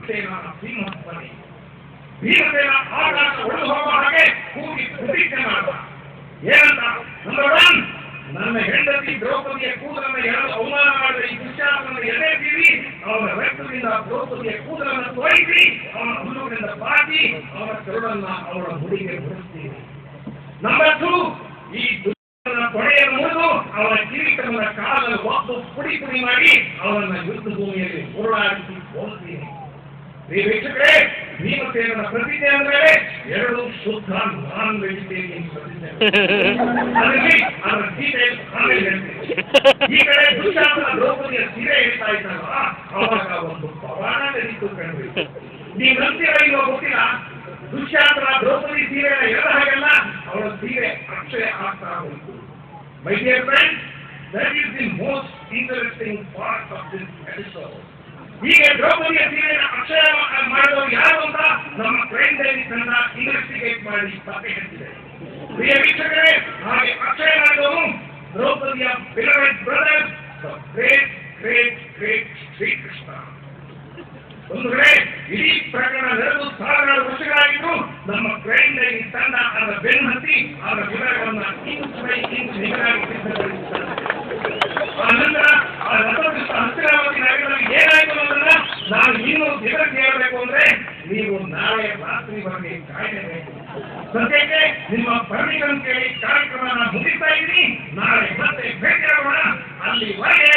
ಭೀಮಪ್ಪನೇ ಭೀಮಸೇನ ಆಕಾಶ ಒಡೆದು ಹೋಗುವ ಹಾಗೆ ಕೂಗಿ ಪ್ರತಿಜ್ಞೆ ಮಾಡಿದ. ಏನಂತ? ನಂಬರ್ 1, ನನ್ನ ಹೆಂಡತಿ ದ್ರೌಪದಿಯ ಕೂದಲನ್ನು ಎರಡು ಅವಮಾನ ಮಾಡಿದ ಈ ದುಶ್ಯಾಸನನ್ನು ಎದೆ ತೀರಿ ಅವನ ರಕ್ತದಿಂದ ದ್ರೌಪದಿಯ ಕೂದಲನ್ನು ತೋರಿಸಿ ಅವನ ಹುಲ್ಲುಗಳಿಂದ ಬಾಚಿ ಅವನ ಕರುಳನ್ನ ಅವಳ ಮುಡಿಗೆ ಹೊರಿಸ್ತೀನಿ. ನಂಬರ್ 2, ಈ ದುಶ್ಯಾಸನ ತೊಡೆಯನ್ನು ಮುರಿದು ಅವನ ಕಿರೀಟವನ್ನು ಕಾಲನ್ನು ಒತ್ತು ಪುಡಿ ಪುಡಿ ಮಾಡಿ ಅವನನ್ನ ಯುದ್ಧ ಭೂಮಿಯಲ್ಲಿ ಉರುಳಾಡಿಸಿ ಹೋಗ್ತೀನಿ. ವೀಕ್ಷಕರೇ, ಭೀಮಸೇನನ ಪ್ರತಿಜ್ಞೆ ಅಂದ್ಮೇಲೆ ಎರಡು ಶುದ್ಧ ನಾನ್ ವೆಜಿಟೇರಿಯನ್ ಪ್ರತಿಜ್ಞೆ. ಅದರಲ್ಲಿ ಅದರ ಡೀಟೇಲ್ಸ್ ಆಮೇಲೆ ಹೇಳ್ತೀನಿ. ಈ ಕಡೆ ದುಶ್ಯಾಸನ ದ್ರೌಪದಿಯ ಸೀರೆ ಹೇಳ್ತಾ ಇದ್ದಾರಲ್ಲ, ಅವಾಗ ಒಂದು ಪವಾಡ ನಡೀತು ಕಂಡ್ರಿ. ನೀವು ನಂತರ ಇವಾಗ ಗೊತ್ತಿಲ್ಲ, ದುಶ್ಯಾಸನ ದ್ರೌಪದಿ ಸೀರೆನ ಎಳೆದ ಹಾಗೆಲ್ಲ ಅವಳ ಸೀರೆ ಅಕ್ಷಯ ಆಗ್ತಾ ಹೋಯಿತು. My dear friends, that is the most interesting part of this episode. ಹೀಗೆ ದ್ರೌಪದಿಯ ಸೀರೆಯನ್ನು ಅಕ್ಷಯ ಮಾಡಿದವರು ಯಾರು ಅಂತ ನಮ್ಮ ಕ್ರೈಮ್ ಡೈರಿ ತಂಡ ಇನ್ವೆಸ್ಟಿಗೇಟ್ ಮಾಡಿ ಪತ್ತೆ ಹಚ್ಚಿದೆ. ಪ್ರಿಯ ವೀಕ್ಷಕರೇ, ಹಾಗೆ ಅಕ್ಷಯ ಮಾಡಿದವರು ದ್ರೌಪದಿಯ beloved brother, great great great Shrikrishna. ಒಂದು ಕಡೆ ಇಡೀ ಪ್ರಕರಣ ನಡೆದು 1000 ವರ್ಷಗಳಾಗಿದ್ದು ನಮ್ಮ ಕ್ರೈಮ್ ಡೈರಿ ತಂಡ ಅದರ ಬೆನ್ನು ಹತ್ತಿ ಅದರ ವಿವರಗಳನ್ನು ಇಂಚ್ ಬೈ ಇಂಚ್ ನಿಗರಾಗಿ ಸಿದ್ಧಪಡಿಸುತ್ತಾರೆ. ಆ ನಂತರ ಆ ರಥದಿಂದ ಹಸ್ತಿನಾವತಿ ನಗರದಲ್ಲಿ ಏನಾಯಿತು ಅನ್ನೋದನ್ನ ನಾನು ಇನ್ನೂ ವಿವರಿಸಿ ಹೇಳಬೇಕು ಅಂದ್ರೆ ನೀವು ನಾಳೆ ರಾತ್ರಿ ವರೆಗೆ ಕಾಯಲೇಬೇಕು. ಸದ್ಯಕ್ಕೆ ನಿಮ್ಮ ಪರ್ಮಿಷನ್ ಕೇಳಿ ಕಾರ್ಯಕ್ರಮ ಮುಗಿಸ್ತಾ ಇದ್ದೀನಿ. ನಾಳೆ ಮತ್ತೆ ಭೇಟಿಯಾಗೋಣ. ಅಲ್ಲಿವರೆಗೆ